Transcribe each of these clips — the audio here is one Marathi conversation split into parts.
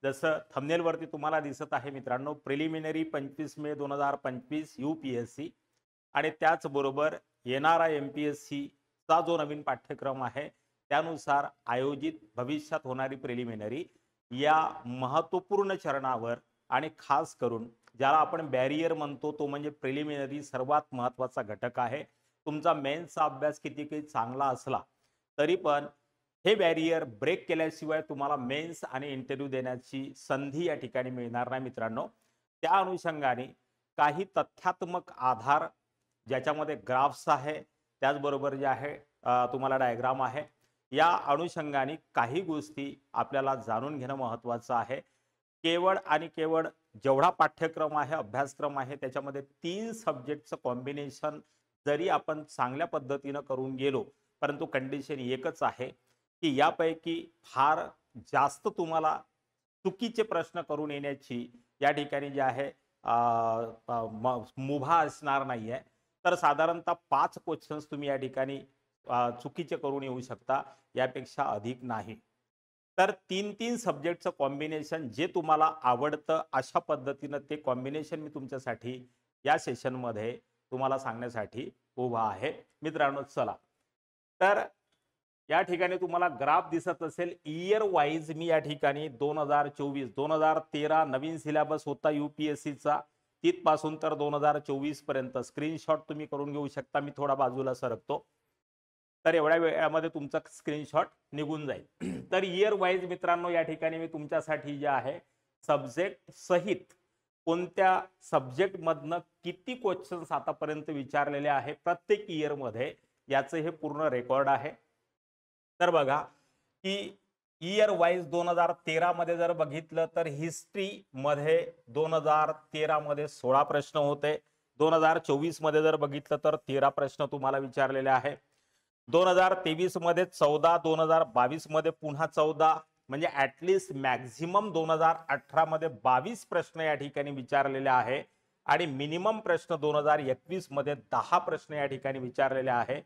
जसं थंबनेल वरती तुम्हाला दिसत आहे मित्रांनो, प्रिलिमिनरी 25 मे 2025 UPSC आणि त्याचबरोबर येणारा MPSC चा जो नवीन पाठ्यक्रम आहे त्यानुसार आयोजित भविष्यात होणारी प्रिलिमिनरी या महत्त्वपूर्ण चरणावर आणि खास करून ज्याला आपण बॅरियर म्हणतो तो म्हणजे प्रिलिमिनरी सर्वात महत्त्वाचा घटक आहे. तुमचा मेन्सचा अभ्यास किती काही चांगला असला तरी पण हे बॅरियर ब्रेक केल्याशिवाय तुम्हाला मेन्स आणि इंटरव्ह्यू देण्याची संधी या ठिकाणी मिळणार नाही मित्रांनो. त्या अनुषंगाने काही तथ्यात्मक आधार ज्याच्यामध्ये ग्राफ्स आहे, त्याचबरोबर जे आहे तुम्हाला डायग्राम आहे, या अनुषंगाने काही गोष्टी आपल्याला जाणून घेणं महत्त्वाचं आहे. केवळ आणि केवळ जेवढा पाठ्यक्रम आहे, अभ्यासक्रम आहे, त्याच्यामध्ये 3 सब्जेक्टचं कॉम्बिनेशन जरी आपण चांगल्या पद्धतीनं करून गेलो, परंतु कंडिशन एकच आहे की यापैकी फार जास्त तुम्हाला चुकीचे प्रश्न करून येण्याची या ठिकाणी जे आहे मुभा असणार नाहीये. तर साधारणतः 5 क्वेश्चन्स तुम्ही या ठिकाणी चुकीचे करून येऊ शकता, यापेक्षा अधिक नाही. तर 3-3 सब्जेक्टचं कॉम्बिनेशन जे तुम्हाला आवडतं अशा पद्धतीनं ते कॉम्बिनेशन मी तुमच्यासाठी या सेशनमध्ये तुम्हाला सांगण्यासाठी उभा आहे. मित्रांनो चला, तर या ठिकाणी तुम्हाला ग्राफ दिसत असेल. इयर वाईज मी या ठिकाणी 2024-2013 नवीन सिलेबस होता UPSCचा, तिथपासून तर 2024 पर्यंत स्क्रीनशॉट तुम्ही करून घेऊ शकता. मी थोडा बाजूला सरकतो तर एवढ्या वेळामध्ये तुमचा स्क्रीनशॉट निघून जाईल. तर इयर वाईज मित्रांनो या ठिकाणी मी तुमच्यासाठी जे आहे सब्जेक्ट सहित कोणत्या सब्जेक्ट मधनं किती क्वेश्चन्स आतापर्यंत विचारलेले आहे प्रत्येक इयर मध्ये याचं हे पूर्ण रेकॉर्ड आहे. तर बघा की इयर वाईज 2013 मध्ये जर बघितलं तर हिस्ट्री मध्ये 2013 मध्ये 16 प्रश्न होते. 2024 मध्ये जर बघितलं तर 13 प्रश्न तुम्हाला विचारलेले आहे. 2023 मध्ये 14, 2022 मध्ये पुन्हा 14, म्हणजे ऍटलिस्ट मॅक्झिमम 2018 मध्ये 22 प्रश्न या ठिकाणी विचारलेले आहे आणि मिनिमम प्रश्न 2021 मध्ये 10 प्रश्न या ठिकाणी विचारलेले आहे.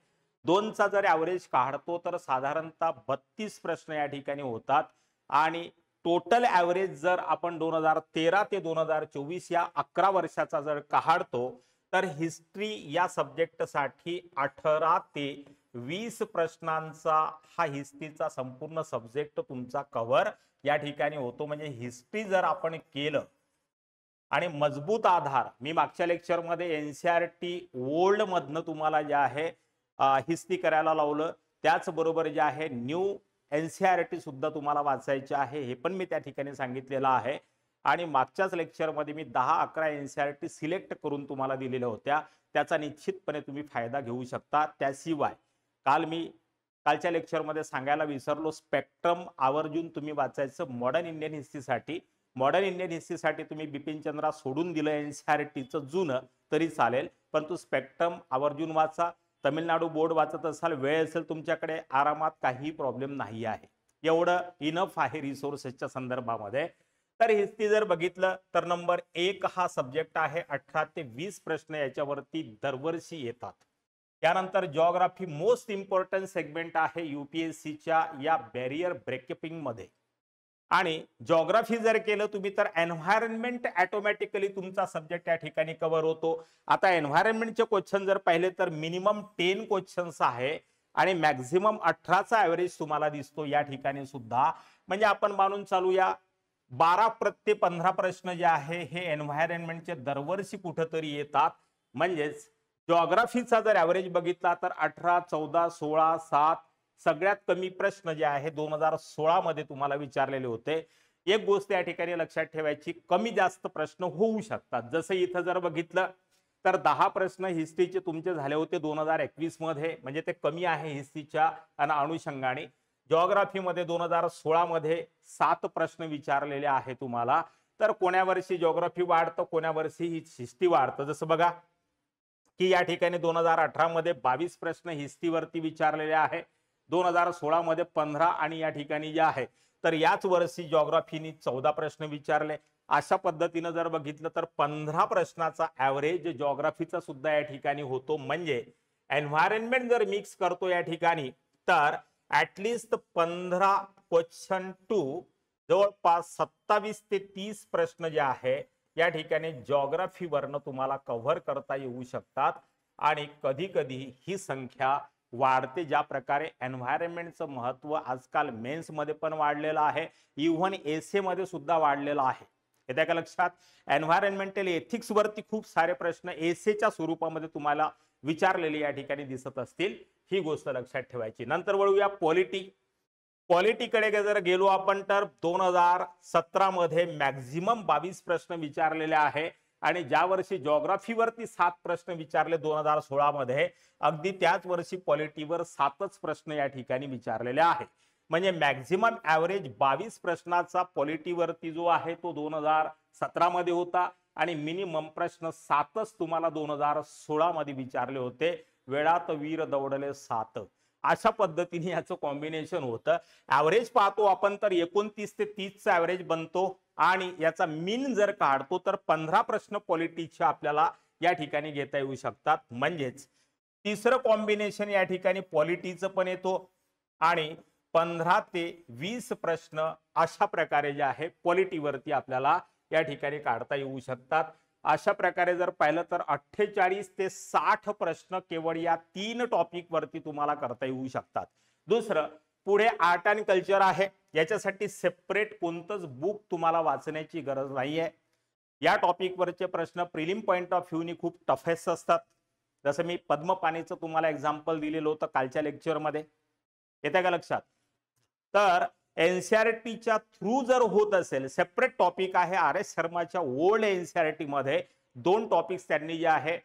2चा जर ऍव्हरेज काढतो तर साधारणतः 32 प्रश्न या ठिकाणी होतात आणि टोटल ऍव्हरेज जर आपण 2013 ते 2024 या 11 वर्षाचा जर काढतो तर हिस्ट्री या सब्जेक्टसाठी 18 ते 20 प्रश्नांचा हा हिस्ट्रीचा संपूर्ण सब्जेक्ट तुमचा कव्हर या ठिकाणी होतो. म्हणजे हिस्ट्री जर आपण केलं आणि मजबूत आधार, मी मागच्या लेक्चरमध्ये NCERT ओल्ड मधनं तुम्हाला जे आहे हिस्ट्री करायला लावलं, त्याचबरोबर जे आहे न्यू NCERT सुद्धा तुम्हाला वाचायचे आहे हे पण मी त्या ठिकाणी सांगितलेलं आहे. आणि मागच्याच लेक्चरमध्ये मी 10-11 NCERT सिलेक्ट करून तुम्हाला दिलेल्या होत्या, त्याचा निश्चितपणे तुम्ही फायदा घेऊ शकता. त्याशिवाय कालच्या लेक्चरमध्ये सांगायला विसरलो, स्पेक्ट्रम आवर्जून तुम्ही वाचायचं मॉडर्न इंडियन हिस्ट्रीसाठी. मॉडर्न इंडियन हिस्ट्रीसाठी तुम्ही बिपिन चंद्रा सोडून दिलं NCERTचं जुनं तरी चालेल, परंतु स्पेक्ट्रम आवर्जून वाचा. तमिळनाडू बोर्ड वाचत असाल, वेळ असेल तुमच्याकडे, आरामात काही प्रॉब्लेम नाही आहे, एवढं इनफ आहे रिसोर्सेसच्या संदर्भामध्ये. तर हिस्ट्री जर बघितलं तर नंबर 1 हा सब्जेक्ट आहे. 18 ते 20 प्रश्न याच्यावरती दरवर्षी येतात. त्यानंतर जिओग्राफी मोस्ट इम्पॉर्टंट सेगमेंट आहे UPSCच्या या बॅरियर ब्रेकअपिंग मध्ये. आणि जिओग्राफी जर केलं तुम्ही तर एन्व्हायरमेंट ऑटोमॅटिकली तुमचा सब्जेक्ट या ठिकाणी कव्हर होतो. आता एन्व्हायरमेंटचे क्वेश्चन जर पाहिले तर मिनिमम 10 क्वेश्चन्स आहे आणि मॅक्झिमम 18चा ऍव्हरेज तुम्हाला दिसतो या ठिकाणी सुद्धा. म्हणजे आपण मानून चालूया 12 ते 15 प्रश्न जे आहे हे एन्व्हायरमेंटचे दरवर्षी कुठेतरी येतात. म्हणजेच जिओग्राफीचा जर ऍव्हरेज बघितला तर 18, 14, 16, 7 सगळ्यात कमी प्रश्न जे आहे 2016 मध्ये तुम्हाला विचारलेले होते. एक गोष्ट या ठिकाणी लक्षात ठेवायची, कमी जास्त प्रश्न होऊ शकतात. जसं इथं जर बघितलं तर 10 प्रश्न हिस्ट्रीचे तुमचे झाले होते 2021 मध्ये, म्हणजे ते कमी आहे हिस्ट्रीच्या अनुषंगाने. जिओग्राफीमध्ये 2016 मध्ये 7 प्रश्न विचारलेले आहे तुम्हाला. तर कोण्या वर्षी जिओग्राफी वाढतं, कोण्या वर्षी हिस्ट्री वाढतं. जसं बघा की या ठिकाणी 2018 मध्ये 22 प्रश्न हिस्ट्रीवरती विचारलेले आहे, 2016 मध्ये 15 आणि या ठिकाणी जे आहे तर याच वर्षी जिओग्राफीनी 14 प्रश्न विचारले. अशा पद्धतीनं जर बघितलं तर 15 प्रश्नाचा ऍव्हरेज जिओग्राफीचा सुद्धा या ठिकाणी होतो. म्हणजे एन्व्हायरमेंट जर मिक्स करतो या ठिकाणी तर ऍटलिस्ट 15 क्वेश्चन टू जवळपास 27 ते 30 प्रश्न जे आहे या ठिकाणी जॉग्राफीवरनं तुम्हाला कव्हर करता येऊ शकतात. आणि कधी कधी ही संख्या वाढते. ज्या प्रकारे एन्व्हायरमेंटचं महत्व आजकाल मेन्स मध्ये पण वाढलेलं आहे, इव्हन एसे मध्ये सुद्धा वाढलेलं आहे. येत्या का लक्षात? एन्व्हायरमेंटल एथिक्स वरती खूप सारे प्रश्न एसेच्या स्वरूपामध्ये तुम्हाला विचारलेले या ठिकाणी दिसत असतील. ही गोष्ट लक्षात ठेवायची. नंतर वळूया पॉलिटी. पॉलिटीकडे जर गेलो आपण तर 2017 मध्ये मॅक्झिमम 22 प्रश्न विचारलेले आहे. आणि ज्या वर्षी जॉग्राफीवरती 7 प्रश्न विचारले 2016 मध्ये, अगदी त्याच वर्षी पॉलिटीवर 7च प्रश्न या ठिकाणी विचारलेले आहे. म्हणजे मॅक्झिमम ऍव्हरेज 22 प्रश्नाचा पॉलिटीवरती जो आहे तो 2017 मध्ये होता. आणि मिनिमम प्रश्न 7च तुम्हाला 2016 मध्ये विचारले होते. वेळात वीर दौडले 7. अशा पद्धतीने याचं कॉम्बिनेशन होतं. ऍव्हरेज पाहतो आपण तर 29 ते 30 चा ऍव्हरेज बनतो. आणि याचा मीन जर काढतो तर 15 प्रश्न पॉलिटीचे आपल्याला या ठिकाणी घेता येऊ शकतात. म्हणजेच तिसरं कॉम्बिनेशन या ठिकाणी पॉलिटीचं पण येतो. आणि 15 ते 20 प्रश्न अशा प्रकारे जे आहे पॉलिटीवरती आपल्याला या ठिकाणी काढता येऊ शकतात. अशा प्रकारे जर पाहिलं तर 48 ते 60 प्रश्न केवळ या 3 टॉपिक वरती तुम्हाला करता येऊ शकतात. दुसरं, पुढे आर्ट अँड कल्चर आहे. याच्यासाठी सेपरेट कोणतंच बुक तुम्हाला वाचण्याची गरज नाहीये. या टॉपिक वरचे प्रश्न प्रिलिम पॉइंट ऑफ व्ह्यूनी खूप टफेस्ट असतात. जसं मी पद्मपाणीचं तुम्हाला एक्झाम्पल दिलेलं होतं कालच्या लेक्चरमध्ये. येतं का लक्षात? तर एनसीआरटीच्या थ्रू जर होत असेल, सेपरेट टॉपिक आहे आर एस शर्माच्या ओल्ड एनसीआरटी मध्ये 2 टॉपिक्स त्यांनी जे आहे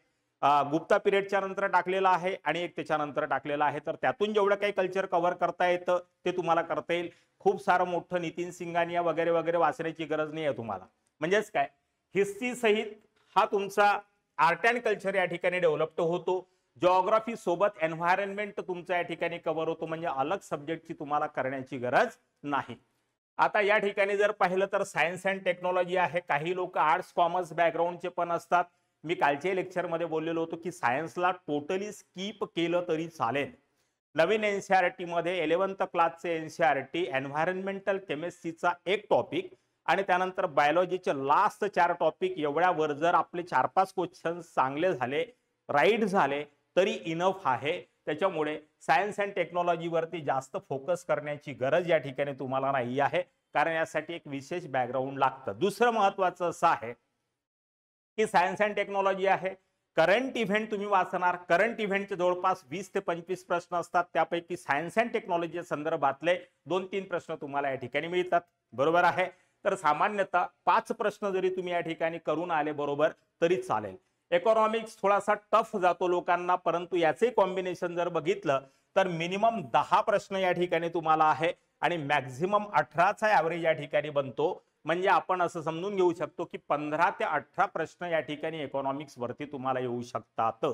गुप्ता पिरियडच्या नंतर टाकलेला आहे आणि एक त्याच्यानंतर टाकलेला आहे. तर त्यातून जेवढं काही कल्चर कव्हर करता येतं ते तुम्हाला करता येईल. खूप सारं मोठं नितीन सिंघानिया वगैरे वगैरे वाचण्याची गरज नाही आहे तुम्हाला. म्हणजेच काय, हिस्ट्री सहित हा तुमचा आर्ट अँड कल्चर या ठिकाणी डेव्हलप होतो. जॉग्राफी सोबत एन्व्हायरमेंट तुमचा या ठिकाणी कव्हर होतो. म्हणजे अलग सब्जेक्टची तुम्हाला करण्याची गरज नाही. आता या ठिकाणी जर पाहिलं तर सायन्स अँड टेक्नॉलॉजी आहे. काही लोक आर्ट्स कॉमर्स बॅकग्राऊंडचे पण असतात. मी कालच्या लेक्चरमध्ये बोललेलो होतो की सायन्सला टोटली स्किप केलं तरी चालेल. नवीन एनसीआरटी मध्ये 11th क्लासचे एनसीआरटी एन्व्हायरमेंटल केमिस्ट्रीचा एक टॉपिक आणि त्यानंतर बायोलॉजीचे लास्ट 4 टॉपिक, एवढ्यावर जर आपले 4-5 क्वेश्चन चांगले झाले, राईट झाले तरी इनफ आहे. त्याच्यामुळे सायन्स अँड टेक्नॉलॉजी वरती जास्त फोकस करण्याची गरज या ठिकाणी तुम्हाला नाही आहे, कारण यासाठी एक विशेष बॅकग्राऊंड लागतं. दुसरं महत्वाचं असं आहे की सायन्स अँड टेक्नॉलॉजी आहे, करंट इव्हेंट तुम्ही वाचणार. करंट इव्हेंटचे जवळपास 20 ते 25 प्रश्न असतात. त्यापैकी सायन्स अँड टेक्नॉलॉजी संदर्भातले 2-3 प्रश्न तुम्हाला या ठिकाणी मिळतात. बरोबर आहे? तर सामान्यतः 5 प्रश्न जरी तुम्ही या ठिकाणी करून आले बरोबर तरी चालेल. इकॉनॉमिक्स थोडासा टफ जातो लोकांना, परंतु याचे कॉम्बिनेशन जर बघितलं तर मिनिमम 10 प्रश्न या ठिकाणी तुम्हाला आहे आणि मॅक्झिमम 18चा ऍव्हरेज या ठिकाणी बनतो. म्हणजे आपण असं समजून घेऊ शकतो की 15 ते 18 प्रश्न या ठिकाणी इकॉनॉमिक्स वरती तुम्हाला येऊ शकतात.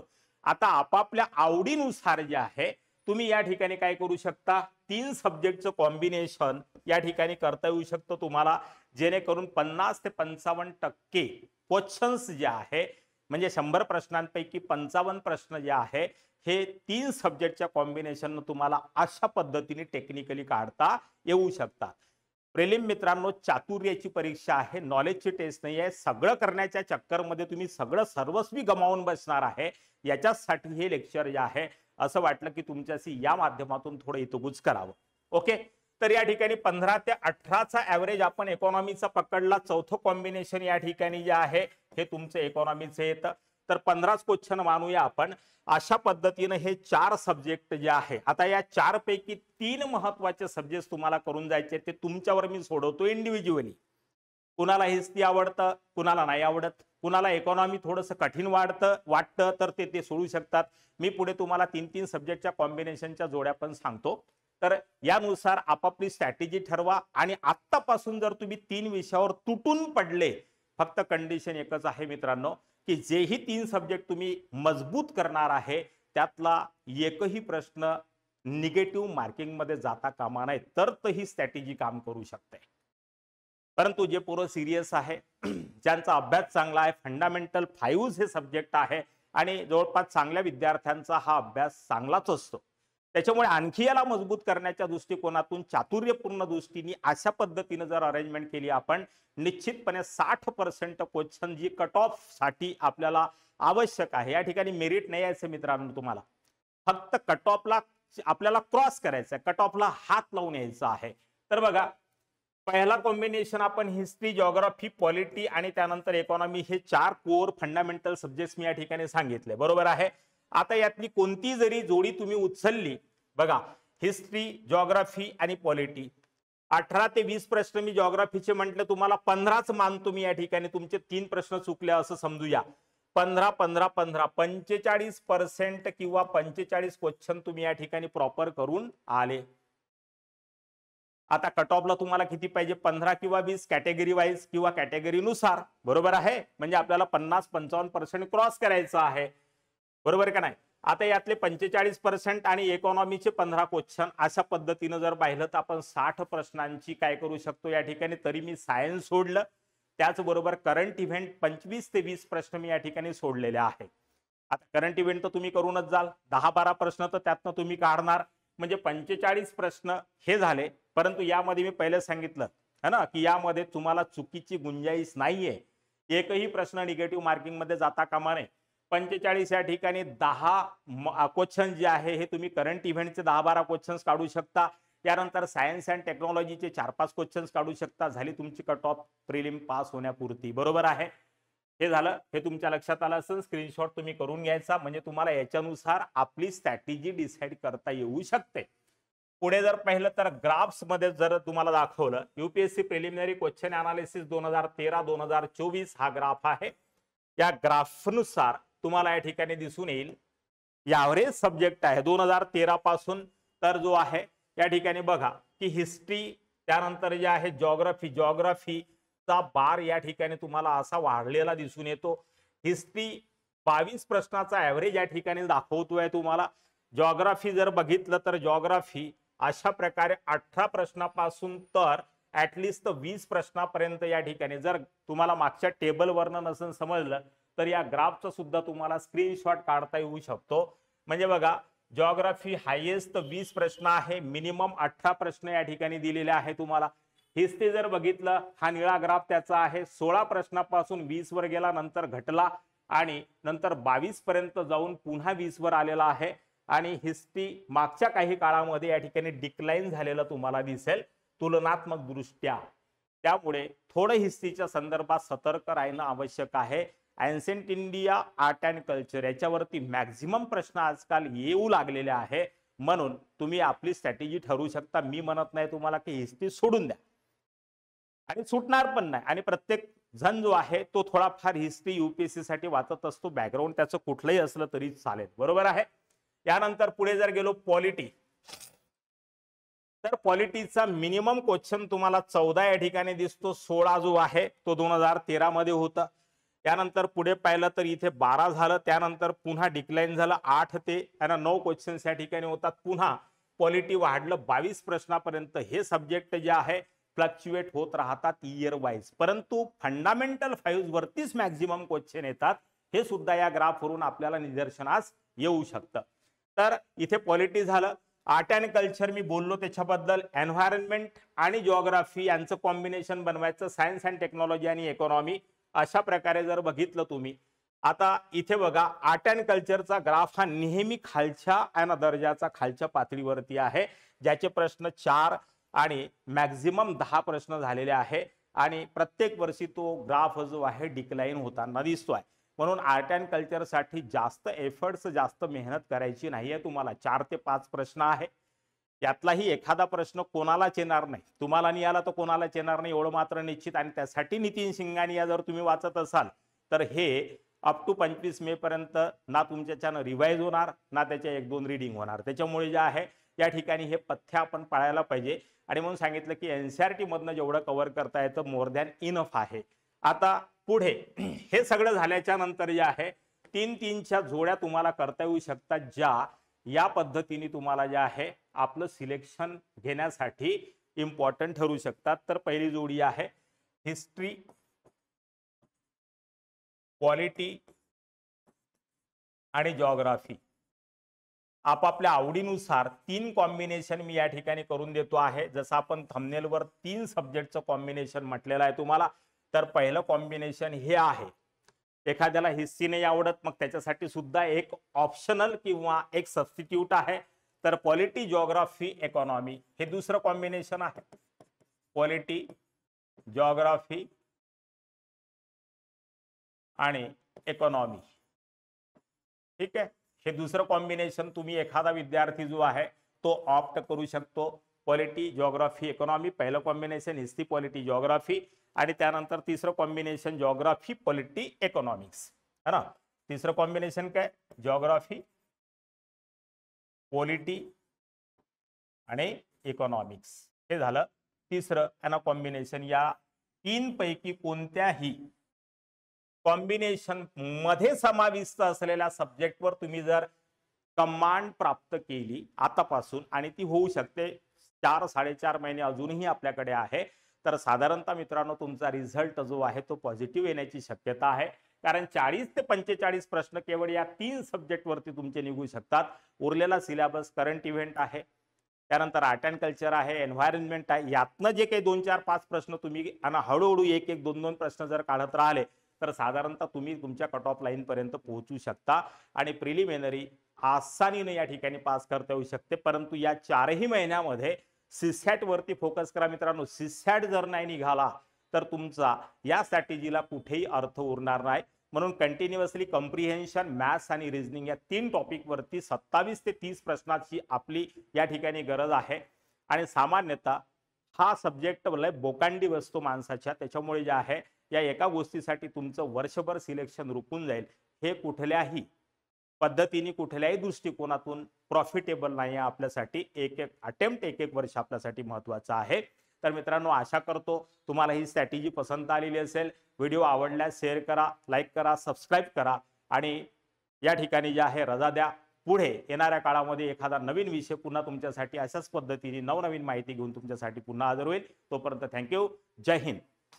आता आपापल्या आवडीनुसार जे आहे तुम्ही या ठिकाणी काय करू शकता, 3 सब्जेक्टचं कॉम्बिनेशन या ठिकाणी करता येऊ शकतं तुम्हाला, जेणेकरून 50 ते 55% क्वेश्चन्स जे आहे म्हणजे 100 प्रश्नांपैकी 55 प्रश्न जे आहे हे 3 सब्जेक्टच्या कॉम्बिनेशन तुम्हाला अशा पद्धतीने टेक्निकली काढता येऊ शकतात. प्रिलिम मित्रांनो चातुर्याची परीक्षा आहे, नॉलेजची टेस्ट नाही आहे. सगळं करण्याच्या चक्करमध्ये तुम्ही सगळं सर्वस्वी गमावून बसणार आहे. याच्यासाठी हे लेक्चर जे आहे असं वाटलं की तुमच्याशी या माध्यमातून थोडं इतगुच करावं. ओके, तर या ठिकाणी 15 ते 18चा ऍव्हरेज आपण इकॉनॉमीचा पकडला. चौथं कॉम्बिनेशन या ठिकाणी जे आहे हे तुमचं इकॉनॉमीचं येतं. तर 15च क्वेश्चन मानूया आपण. अशा पद्धतीने हे 4 सब्जेक्ट जे आहे, आता या 4 पैकी 3 महत्वाचे सब्जेक्ट तुम्हाला करून जायचे, ते तुमच्यावर मी सोडवतो इंडिव्हिज्युअली. कुणाला हिस्ट्री आवडतं, कुणाला नाही आवडत, कुणाला इकॉनॉमी थोडंसं कठीण वाटतं तर ते सोडू शकतात. मी पुढे तुम्हाला 3-3 सब्जेक्टच्या कॉम्बिनेशनच्या जोड्या पण सांगतो. तर यानुसार आपापली स्ट्रॅटेजी ठरवा. आणि आत्तापासून जर तुम्ही 3 विषयावर तुटून पडले, फक्त कंडिशन एकच आहे मित्रांनो की जेही 3 सब्जेक्ट तुम्ही मजबूत करणार आहे त्यातला एकही प्रश्न निगेटिव्ह मार्किंग मध्ये जाता कामा नये, तर ही स्ट्रॅटेजी काम करू शकते. परंतु जे पोरं सिरियस आहे, ज्यांचा अभ्यास चांगला आहे, फंडामेंटल 5 हे सब्जेक्ट आहे आणि जवळपास चांगल्या विद्यार्थ्यांचा हा अभ्यास चांगलाच असतो, त्याच्यामुळे आणखी याला मजबूत करण्याच्या दृष्टिकोनातून चातुर्यपूर्ण दृष्टीने अशा पद्धतीने जर अरेंजमेंट केली आपण, निश्चितपणे 60% क्वेश्चन जी कट ऑफ साठी आपल्याला आवश्यक आहे, या ठिकाणी मेरिट नाही यायचं मित्रांनो, तुम्हाला फक्त कट ऑफला आपल्याला क्रॉस करायचं आहे, कट ऑफला हात लावून यायचा आहे. तर बघा, पहिला कॉम्बिनेशन आपण हिस्ट्री, जिओग्राफी, पॉलिटी आणि त्यानंतर इकॉनॉमी, हे 4 कोर फंडामेंटल सब्जेक्ट्स मी या ठिकाणी सांगितले, बरोबर आहे. आता यातली कोणती जरी जोडी तुम्ही उचलली, बघा हिस्ट्री, जिओग्राफी आणि पॉलिटी, 18 ते 20 प्रश्न मी जिओग्राफीचे म्हटले, तुम्हाला 15च मानतो मी या ठिकाणी, तुमचे 3 प्रश्न चुकले असं समजूया. 15 15 15 45% किंवा 45 क्वेश्चन तुम्ही या ठिकाणी प्रॉपर करून आले. आता कट ऑफला तुम्हाला किती पाहिजे, 15 किंवा 20 कॅटेगरी वाईज किंवा कॅटेगरीनुसार, बरोबर आहे. म्हणजे आपल्याला 50-55% क्रॉस करायचं आहे, बरोबर का नाही. आता यातले 45% आणि इकॉनॉमीचे 15 क्वेश्चन, अशा पद्धतीने जर पाहिलं तर आपण 60 प्रश्नांची काय करू शकतो या ठिकाणी. तरी मी सायन्स सोडलं, त्याचबरोबर करंट इव्हेंट 25 ते 20 प्रश्न मी या ठिकाणी सोडलेले आहे. आता करंट इव्हेंट तर तुम्ही करूनच जाल, 10-12 प्रश्न तर त्यातनं तुम्ही काढणार, म्हणजे 45 प्रश्न हे झाले. परंतु यामध्ये मी पहिले सांगितलं है ना, की यामध्ये तुम्हाला चुकीची गुंजाईश नाहीये, एकही प्रश्न निगेटिव्ह मार्किंग मध्ये जाता कामा नये. 45 या ठिकाणी 10 क्वेश्चन जे आहे हे तुम्ही करंट इव्हेंटचे 10-12 क्वेश्चन काढू शकता. त्यानंतर सायन्स अँड टेक्नॉलॉजीचे 4-5 क्वेश्चन काढू शकता. झाली तुमची कट ऑफ प्रिलिम पास होण्यापुरती, बरोबर आहे. हे झालं, हे तुमच्या लक्षात आलं असेल. स्क्रीनशॉट तुम्ही करून घ्यायचा, म्हणजे तुम्हाला याच्यानुसार आपली स्ट्रॅटेजी डिसाईड करता येऊ शकते. पुढे जर पाहिलं तर ग्राफ्स मध्ये जर तुम्हाला दाखवलं, यूपीएससी प्रिलिमिनरी क्वेश्चन अनालिसिस 2013-2024 हा ग्राफ आहे. या ग्राफनुसार तुम्हाला या ठिकाणी दिसून येईल एव्हरेज सब्जेक्ट आहे 2013 पासून, तर जो आहे या ठिकाणी बघा की हिस्ट्री, त्यानंतर जे आहे जिओग्राफीचा बार या ठिकाणी तुम्हाला असा वाढलेला दिसून येतो. हिस्ट्री 22 प्रश्नाचा ऍव्हरेज या ठिकाणी दाखवतोय तुम्हाला. जिओग्राफी जर बघितलं तर जिओग्राफी अशा प्रकारे 18 प्रश्नापासून तर ऍटलिस्ट 20 प्रश्नापर्यंत या ठिकाणी, जर तुम्हाला मागच्या टेबलवरनं नसेल समजलं तर या ग्राफचा सुद्धा तुम्हाला स्क्रीनशॉट काढता येऊ शकतो. म्हणजे बघा, जिओग्राफी हायेस्ट 20 प्रश्न आहे, मिनिमम 18 प्रश्न या ठिकाणी दिलेले आहे तुम्हाला. हिस्ट्री जर बघितलं, हा निळा ग्राफ त्याचा आहे, 16 प्रश्नापासून 20 वर गेला, नंतर घटला आणि नंतर 22 पर्यंत जाऊन पुन्हा 20 वर आलेला आहे. आणि हिस्ट्री मागच्या काही काळामध्ये या ठिकाणी डिक्लाइन झालेलं तुम्हाला दिसेल तुलनात्मक दृष्ट्या. त्यामुळे थोडं हिस्ट्रीच्या संदर्भात सतर्क राहणं आवश्यक आहे. Ancient India, art and culture याच्यावरती मॅक्झिमम प्रश्न आजकाल येऊ लागलेले आहे, म्हणून तुम्ही आपली स्ट्रॅटेजी ठरवू शकता. मी म्हणत नाही तुम्हाला की हिस्ट्री सोडून द्या, आणि सुटणार पण नाही. आणि प्रत्येक जण जो आहे तो थोडाफार हिस्ट्री यूपीएससी साठी वाचत असतो, बॅकग्राऊंड त्याचं कुठलंही असलं तरी चालेल, बरोबर आहे. यानंतर पुढे जर गेलो पॉलिटी, तर पॉलिटीचा मिनिमम क्वेश्चन तुम्हाला 14 या ठिकाणी दिसतो, 16 जो आहे तो 2013 मध्ये होता. त्यानंतर पुढे पाहिलं तर इथे 12 झालं, त्यानंतर पुन्हा डिक्लाइन झालं, 8 ते 9 क्वेश्चन्स या ठिकाणी होतात. पुन्हा पॉलिटी वाढलं 22 प्रश्नापर्यंत. हे सब्जेक्ट जे आहे फ्लक्च्युएट होत राहतात इयर वाईज, परंतु फंडामेंटल 5 वरतीच मॅक्झिमम क्वेश्चन येतात, हे सुद्धा या ग्राफवरून आपल्याला निदर्शनास येऊ शकतं. तर इथे पॉलिटी झालं. आर्ट अँड कल्चर मी बोललो त्याच्याबद्दल, एन्व्हायरमेंट आणि जिओग्राफी यांचं कॉम्बिनेशन बनवायचं, सायन्स अँड टेक्नॉलॉजी आणि इकॉनॉमी, अशा प्रकारे जर बघितलं तुम्ही. आता इथे बघा, आर्ट अँड कल्चरचा ग्राफ हा नेहमी खालच्या दर्जाचा, खालच्या पातळीवरती आहे, ज्याचे प्रश्न 4 आणि मॅक्झिमम 10 प्रश्न झालेले आहे. आणि प्रत्येक वर्षी तो ग्राफ जो आहे डिक्लाइन होताना दिसतोय. म्हणून आर्ट अँड कल्चर साठी जास्त एफर्ट्स, जास्त मेहनत करायची नाहीये तुम्हाला. 4 ते 5 प्रश्न आहे, यातलाही एखादा प्रश्न कोणालाच येणार नाही, तुम्हाला नाही आला तर कोणालाच येणार नाही, एवढं मात्र निश्चित. आणि त्यासाठी नितीन शिंगानिया जर तुम्ही वाचत असाल तर हे अप टू 25 मे पर्यंत ना तुमच्याच्यानं रिवाइज होणार, ना त्याच्या 1-2 रीडिंग होणार. त्याच्यामुळे जे आहे या ठिकाणी हे पथ्य आपण पाळायला पाहिजे. आणि म्हणून सांगितलं की एनसीईआरटी मधनं जेवढं कव्हर करता येतं मोर दॅन इनफ आहे. आता पुढे हे सगळं झाल्याच्या नंतर जे आहे 3-3च्या जोड्या तुम्हाला करता येऊ शकतात, ज्या या पद्धतीने तुम्हाला जे आहे आपलं सिलेक्शन घेण्यासाठी इम्पॉर्टंट ठरू शकतात. तर पहिली जोडी आहे हिस्ट्री, पॉलिटी आणि जिओग्राफी. आपापल्या आवडीनुसार 3 कॉम्बिनेशन मी या ठिकाणी करून देतो आहे. जसं आपण थंबनेलवर 3 सब्जेक्टचं कॉम्बिनेशन म्हटलेलं आहे तुम्हाला, तर पहिलं कॉम्बिनेशन हे आहे. एखाद्याला हिस्ट्री नाही आवडत, मग त्याच्यासाठी सुद्धा एक ऑप्शनल किंवा एक सबस्टिट्यूट आहे. तर पॉलिटी, जिओग्राफी, इकॉनॉमी हे दुसरं कॉम्बिनेशन आहे. पॉलिटी, जिओग्राफी आणि इकॉनॉमी. ठीक आहे, हे दुसरं कॉम्बिनेशन तुम्ही एखादा विद्यार्थी जो आहे तो ऑप्ट करू शकतो. पॉलिटी, जिओग्राफी, इकॉनॉमी पहिलं कॉम्बिनेशन, हिस्ट्री, पॉलिटी, जिओग्राफी आणि त्यानंतर तिसरं कॉम्बिनेशन जिओग्राफी, पॉलिटी, इकॉनॉमिक्स है ना. तिसरं कॉम्बिनेशन काय, जिओग्राफी, पॉलिटी आणि इकॉनॉमिक्स. हे झालं तिसरं आहे कॉम्बिनेशन. या 3 पैकी कोणत्याही कॉम्बिनेशन मध्ये समाविष्ट असलेल्या सब्जेक्टवर तुम्ही जर कमांड प्राप्त केली आतापासून, आणि ती होऊ शकते 4-4.5 महिने अजूनही आपल्याकडे आहे, तर साधारणतः मित्रांनो तुमचा रिझल्ट जो आहे तो पॉझिटिव्ह येण्याची शक्यता आहे. कारण 40 ते 45 प्रश्न केवळ या 3 सब्जेक्ट वरती तुमचे निघू शकतात. उरलेला सिलेबस करंट इव्हेंट आहे, त्यानंतर आर्ट अँड कल्चर आहे, एन्व्हायरमेंट आहे. यातनं जे काही 2-4-5 प्रश्न तुम्ही आणि हळूहळू 1-1, 2-2 प्रश्न जर काढत राहिले तर साधारणतः तुम्ही तुमच्या कट ऑफ लाईन पर्यंत पोहोचू शकता आणि प्रिलिमिनरी आसानीने या ठिकाणी पास करता येऊ शकते. परंतु या 4ही महिन्यामध्ये सीसॅट वरती फोकस करा मित्रांनो. सीसॅट जर नाही निघाला तर तुमचा या स्ट्रॅटेजीला कुठेही अर्थ उरणार नाही. म्हणून कंटिन्युअसली कॉम्प्रिहेन्शन, मॅथ्स आणि रिझनिंग या 3 टॉपिक वरती 27 ते 30 प्रश्नाची आपली या ठिकाणी गरज आहे. आणि सामान्यतः हा सब्जेक्ट बोकांडी बसतो माणसाच्या, त्याच्यामुळे जे आहे या एका गोष्टीसाठी तुमचं वर्षभर सिलेक्शन रुकून जाईल. हे कुठल्याही पद्धतीने कुठल्याही दृष्टिकोनातून प्रॉफिटेबल नाही आहे आपल्यासाठी. एक अटेम्प्ट, एक वर्ष आपल्यासाठी महत्वाचं आहे. तर मित्रांनो आशा करतो तुम्हाला ही स्ट्रॅटेजी पसंत आलेली असेल. व्हिडिओ आवडल्यास शेअर करा, लाईक करा, सबस्क्राईब करा आणि या ठिकाणी जे आहे रजा द्या. पुढे येणाऱ्या काळामध्ये एखादा नवीन विषय पुन्हा तुमच्यासाठी अशाच पद्धतीने नवनवीन माहिती घेऊन तुमच्यासाठी पुन्हा हजर होईल. तोपर्यंत थँक्यू. जय हिंद.